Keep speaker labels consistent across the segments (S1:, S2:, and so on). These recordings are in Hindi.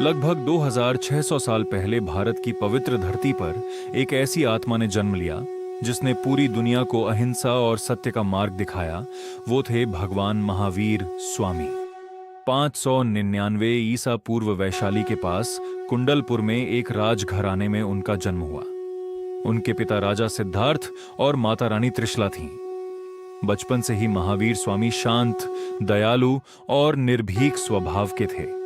S1: लगभग 2600 साल पहले भारत की पवित्र धरती पर एक ऐसी आत्मा ने जन्म लिया जिसने पूरी दुनिया को अहिंसा और सत्य का मार्ग दिखाया। वो थे भगवान महावीर स्वामी। 599 ईसा पूर्व वैशाली के पास कुंडलपुर में एक राजघराने में उनका जन्म हुआ। उनके पिता राजा सिद्धार्थ और माता रानी त्रिशला थीं। बचपन से ही महावीर स्वामी शांत, दयालु और निर्भीक स्वभाव के थे।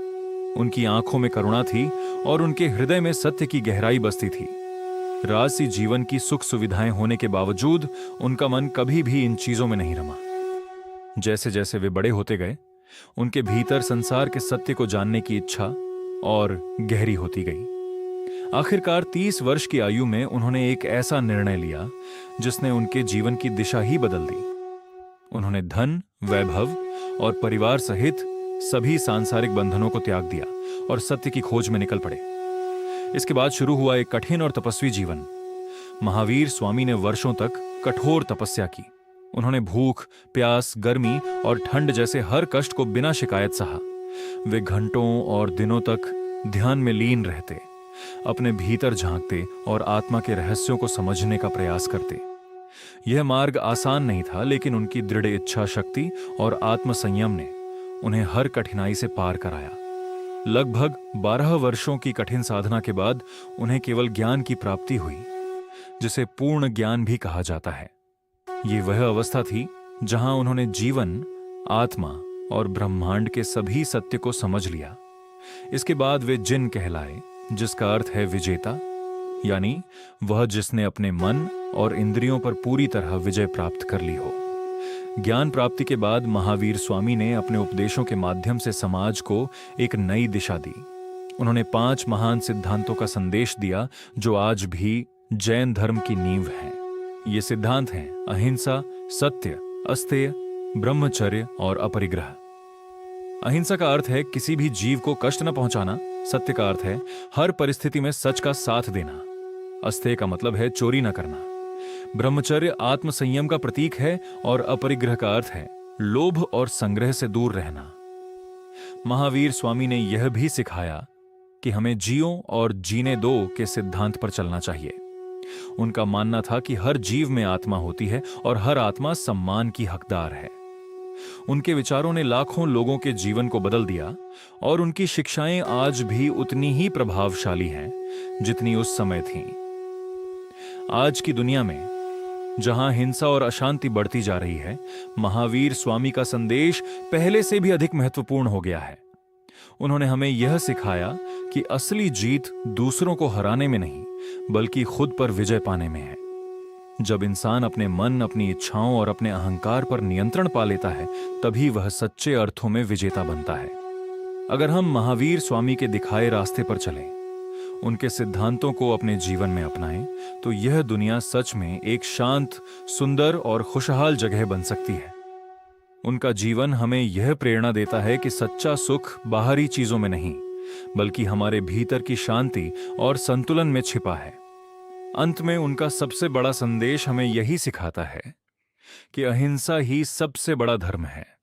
S1: उनकी आंखों में करुणा थी और उनके हृदय में सत्य की गहराई बसती थी। राजसी जीवन की सुख सुविधाएं होने के बावजूद उनका मन कभी भी इन चीजों में नहीं रमा। जैसे जैसे वे बड़े होते गए, उनके भीतर संसार के सत्य को जानने की इच्छा और गहरी होती गई। आखिरकार 30 वर्ष की आयु में उन्होंने एक ऐसा निर्णय लिया जिसने उनके जीवन की दिशा ही बदल दी। उन्होंने धन, वैभव और परिवार सहित सभी सांसारिक बंधनों को त्याग दिया और सत्य की खोज में निकल पड़े। इसके बाद शुरू हुआ एक कठिन और तपस्वी जीवन। महावीर स्वामी ने वर्षों तक कठोर तपस्या की। उन्होंने भूख, प्यास, गर्मी और ठंड जैसे हर कष्ट को बिना शिकायत सहा। वे घंटों और दिनों तक ध्यान में लीन रहते, अपने भीतर झांकते और आत्मा के रहस्यों को समझने का प्रयास करते। यह मार्ग आसान नहीं था, लेकिन उनकी दृढ़ इच्छा शक्ति और आत्म संयम ने उन्हें हर कठिनाई से पार कराया। लगभग 12 वर्षों की कठिन साधना के बाद उन्हें केवल ज्ञान की प्राप्ति हुई, जिसे पूर्ण ज्ञान भी कहा जाता है। ये वह अवस्था थी जहां उन्होंने जीवन, आत्मा और ब्रह्मांड के सभी सत्य को समझ लिया। इसके बाद वे जिन कहलाए, जिसका अर्थ है विजेता, यानी वह जिसने अपने मन और इंद्रियों पर पूरी तरह विजय प्राप्त कर ली हो। ज्ञान प्राप्ति के बाद महावीर स्वामी ने अपने उपदेशों के माध्यम से समाज को एक नई दिशा दी। उन्होंने 5 महान सिद्धांतों का संदेश दिया जो आज भी जैन धर्म की नींव हैं। ये सिद्धांत हैं अहिंसा, सत्य, अस्तेय, ब्रह्मचर्य और अपरिग्रह। अहिंसा का अर्थ है किसी भी जीव को कष्ट न पहुंचाना। सत्य का अर्थ है हर परिस्थिति में सच का साथ देना। अस्तेय का मतलब है चोरी न करना। ब्रह्मचर्य आत्म संयम का प्रतीक है और अपरिग्रह का अर्थ है लोभ और संग्रह से दूर रहना। महावीर स्वामी ने यह भी सिखाया कि हमें जियो और जीने दो के सिद्धांत पर चलना चाहिए। उनका मानना था कि हर जीव में आत्मा होती है और हर आत्मा सम्मान की हकदार है। उनके विचारों ने लाखों लोगों के जीवन को बदल दिया और उनकी शिक्षाएं आज भी उतनी ही प्रभावशाली हैं जितनी उस समय थीं। आज की दुनिया में जहां हिंसा और अशांति बढ़ती जा रही है, महावीर स्वामी का संदेश पहले से भी अधिक महत्वपूर्ण हो गया है। उन्होंने हमें यह सिखाया कि असली जीत दूसरों को हराने में नहीं, बल्कि खुद पर विजय पाने में है। जब इंसान अपने मन, अपनी इच्छाओं और अपने अहंकार पर नियंत्रण पा लेता है, तभी वह सच्चे अर्थों में विजेता बनता है। अगर हम महावीर स्वामी के दिखाए रास्ते पर चलें, उनके सिद्धांतों को अपने जीवन में अपनाएं, तो यह दुनिया सच में एक शांत, सुंदर और खुशहाल जगह बन सकती है। उनका जीवन हमें यह प्रेरणा देता है कि सच्चा सुख बाहरी चीजों में नहीं, बल्कि हमारे भीतर की शांति और संतुलन में छिपा है। अंत में उनका सबसे बड़ा संदेश हमें यही सिखाता है कि अहिंसा ही सबसे बड़ा धर्म है।